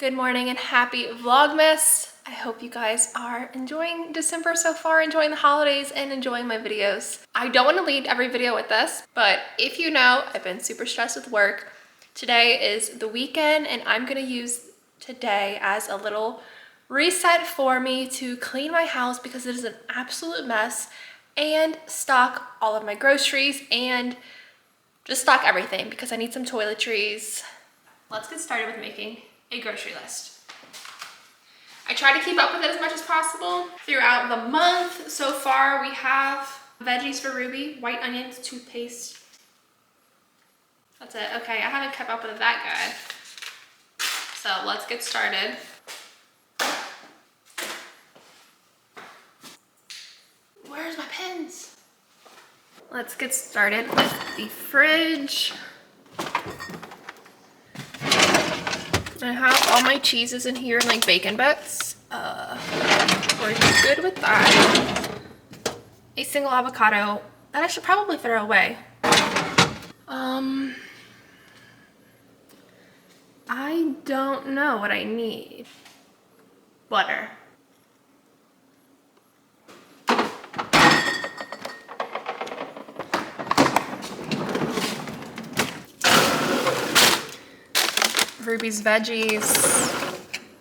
Good morning and happy Vlogmas. I hope you guys are enjoying December so far, enjoying the holidays and enjoying my videos. I don't want to lead every video with this, but if you know, I've been super stressed with work. Today is the weekend and I'm gonna use today as a little reset for me to clean my house because it is an absolute mess, and stock all of my groceries and just stock everything because I need some toiletries. Let's get started with making a grocery list. I try to keep up with it as much as possible throughout the month. So far we have veggies for Ruby, white onions, toothpaste. That's it. Okay, I haven't kept up with it that good. So let's get started. Where's my pens? Let's get started with the fridge. I have all my cheeses in here, like bacon bits. We're good with that. A single avocado that I should probably throw away. I don't know what I need. Butter. Ruby's veggies,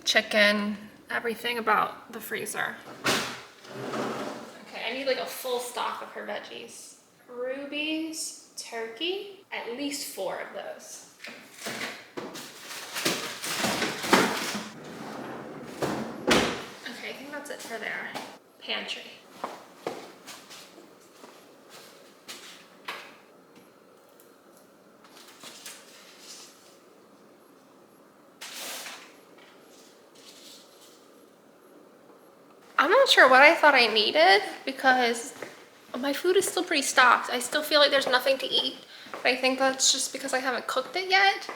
chicken, everything about the freezer. Okay, I need like a full stock of her veggies. Ruby's turkey, at least 4 of those. Okay, I think that's it for there. Pantry. I'm not sure what I thought I needed because my food is still pretty stocked. I still feel like there's nothing to eat, but I think that's just because I haven't cooked it yet.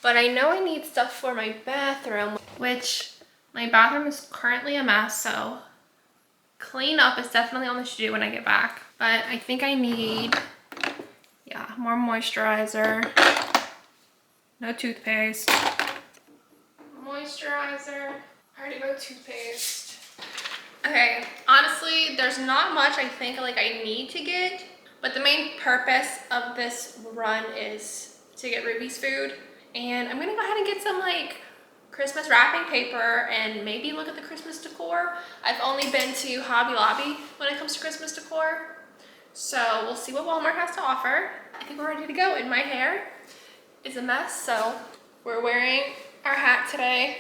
But I know I need stuff for my bathroom, which my bathroom is currently a mess, so clean up is definitely on the to-do when I get back. But I think I need, yeah, more moisturizer, no toothpaste, moisturizer, I already know toothpaste. Okay, honestly, there's not much I think like I need to get, but the main purpose of this run is to get Ruby's food. And I'm gonna go ahead and get some like Christmas wrapping paper and maybe look at the Christmas decor. I've only been to Hobby Lobby when it comes to Christmas decor. So we'll see what Walmart has to offer. I think we're ready to go. And my hair is a mess, so we're wearing our hat today.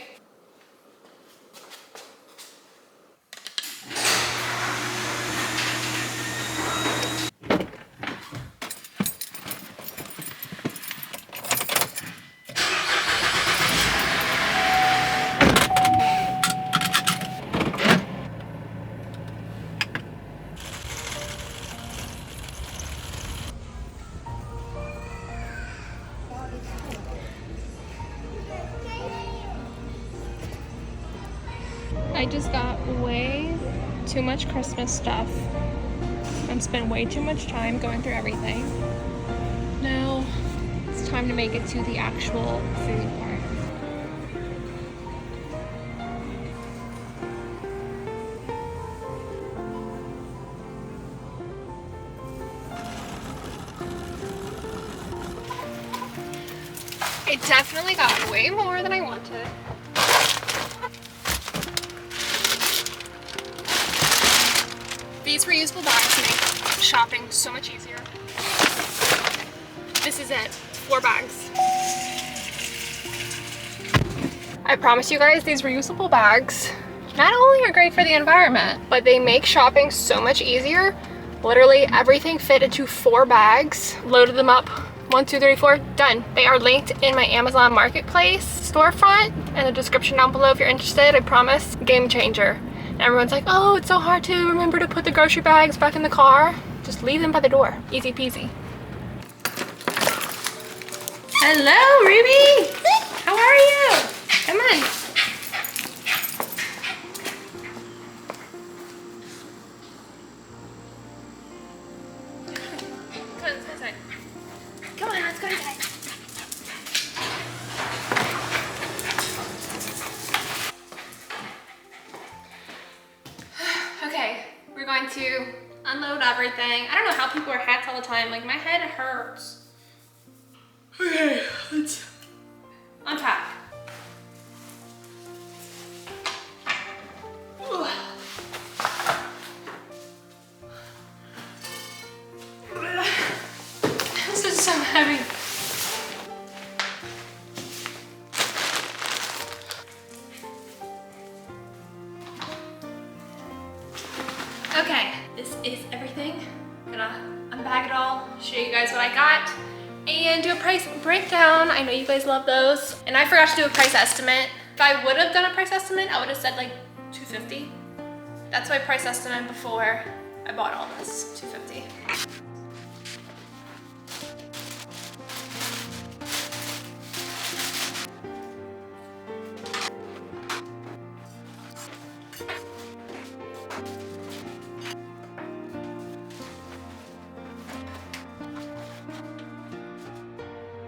I just got way too much Christmas stuff and spent way too much time going through everything. Now it's time to make it to the actual food part. It definitely got way more than I wanted. These reusable bags make shopping so much easier. This is it, 4 bags. I promise you guys, these reusable bags not only are great for the environment, but they make shopping so much easier. Literally everything fit into 4 bags, loaded them up, 1, 2, 3, 4, done. They are linked in my Amazon Marketplace storefront in the description down below if you're interested. I promise, game changer. Everyone's like, oh, it's so hard to remember to put the grocery bags back in the car. Just leave them by the door. Easy peasy. Hello, Ruby. How are you? Come on. Come on, let's go inside. Come on, let's go inside. to unload everything. I don't know how people wear hats all the time. Like, my head hurts. Okay, let's unpack. Ugh. This is so heavy. Okay, this is everything. I'm gonna unbag it all, show you guys what I got, and do a price breakdown. I know you guys love those. And I forgot to do a price estimate. If I would have done a price estimate, I would have said like $250. That's my price estimate before I bought all this, $250.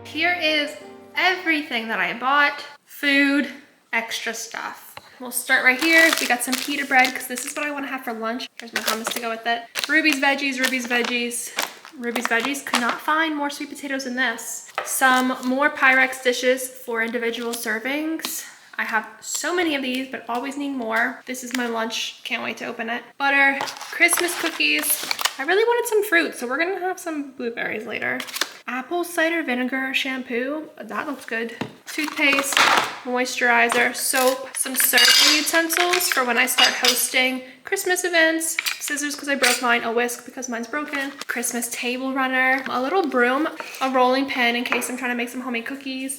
Here is everything that I bought. Food, extra stuff. We'll start right here. We got some pita bread because this is what I want to have for lunch. Here's my hummus to go with it. Ruby's veggies, Ruby's veggies. Ruby's veggies. Could not find more sweet potatoes in this. Some more Pyrex dishes for individual servings. I have so many of these, but always need more. This is my lunch. Can't wait to open it. Butter, Christmas cookies. I really wanted some fruit, so we're gonna have some blueberries later. Apple cider vinegar shampoo, that looks good. Toothpaste, moisturizer, soap, some serving utensils for when I start hosting Christmas events, scissors because I broke mine, a whisk because mine's broken, Christmas table runner, a little broom, a rolling pin in case I'm trying to make some homemade cookies.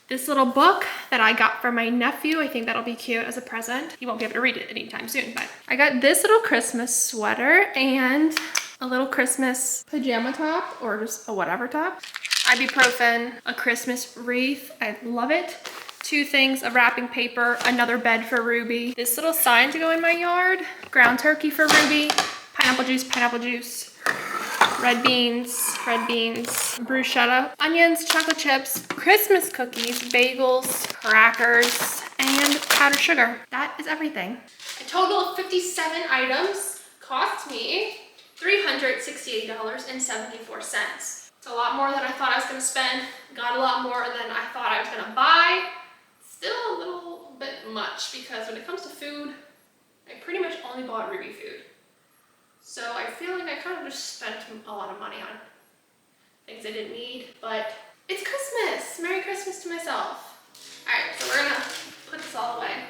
This little book that I got for my nephew, I think that'll be cute as a present. He won't be able to read it anytime soon, but I got this little Christmas sweater and a little Christmas pajama top or just a whatever top. Ibuprofen, a Christmas wreath, I love it. 2 things of wrapping paper, another bed for Ruby. This little sign to go in my yard, ground turkey for Ruby, pineapple juice, red beans, bruschetta, onions, chocolate chips, Christmas cookies, bagels, crackers, and powdered sugar. That is everything. A total of 57 items cost me $368.74. It's a lot more than I thought I was gonna spend. Got a lot more than I thought I was gonna buy. Still a little bit much because when it comes to food, I pretty much only bought Ruby food. So I feel like I kind of just spent a lot of money on things I didn't need, but it's Christmas. Merry Christmas to myself. All right, so we're gonna put this all away.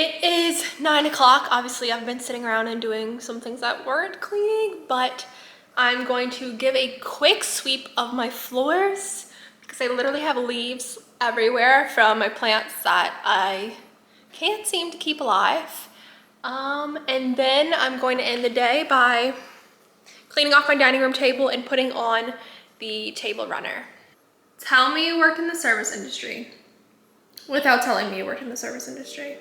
It is 9 o'clock. Obviously, I've been sitting around and doing some things that weren't cleaning, but I'm going to give a quick sweep of my floors because I literally have leaves everywhere from my plants that I can't seem to keep alive. And then I'm going to end the day by cleaning off my dining room table and putting on the table runner. Tell me you work in the service industry without telling me you work in the service industry.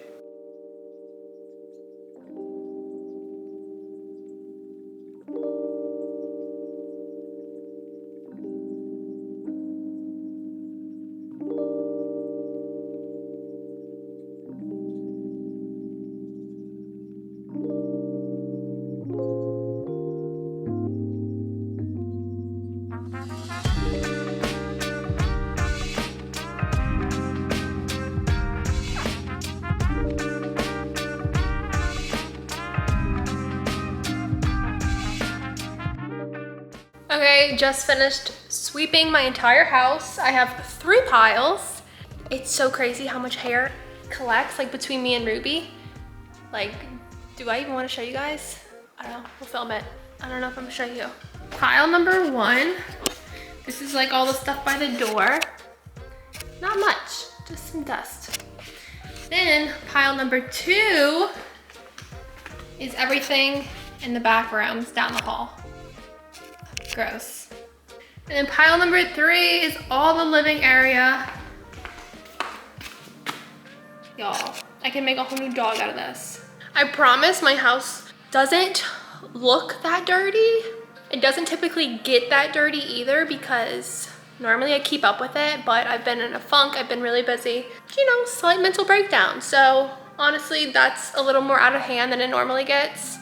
Okay, just finished sweeping my entire house. I have 3 piles. It's so crazy how much hair collects, like between me and Ruby. Like, do I even want to show you guys? I don't know, we'll film it. I don't know if I'm gonna show you. Pile number 1. This is like all the stuff by the door. Not much, just some dust. Then pile number 2 is everything in the back rooms down the hall. Gross. And then pile number 3 is all the living area. Y'all, I can make a whole new dog out of this. I promise my house doesn't look that dirty. It doesn't typically get that dirty either because normally I keep up with it, but I've been in a funk, I've been really busy. You know, slight mental breakdown. So honestly, that's a little more out of hand than it normally gets.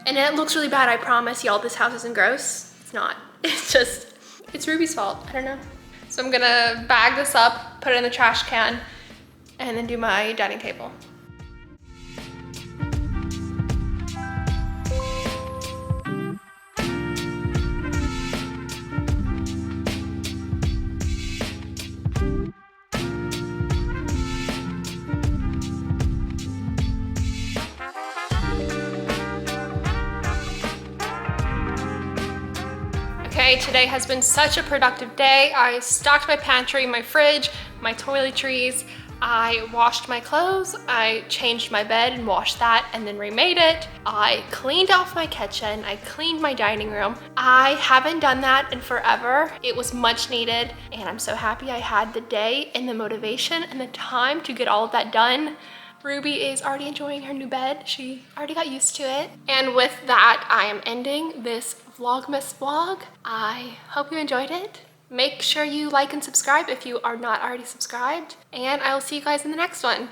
And it looks really bad, I promise y'all, this house isn't gross. Not. It's Ruby's fault. I don't know. So I'm gonna bag this up, put it in the trash can, and then do my dining table. Okay, today has been such a productive day. I stocked my pantry, my fridge, my toiletries. I washed my clothes, I changed my bed and washed that and then remade it. I cleaned off my kitchen, I cleaned my dining room. I haven't done that in forever. It was much needed and I'm so happy I had the day and the motivation and the time to get all of that done. Ruby is already enjoying her new bed. She already got used to it. And with that, I am ending this Vlogmas vlog. I hope you enjoyed it. Make sure you like and subscribe if you are not already subscribed. And I will see you guys in the next one.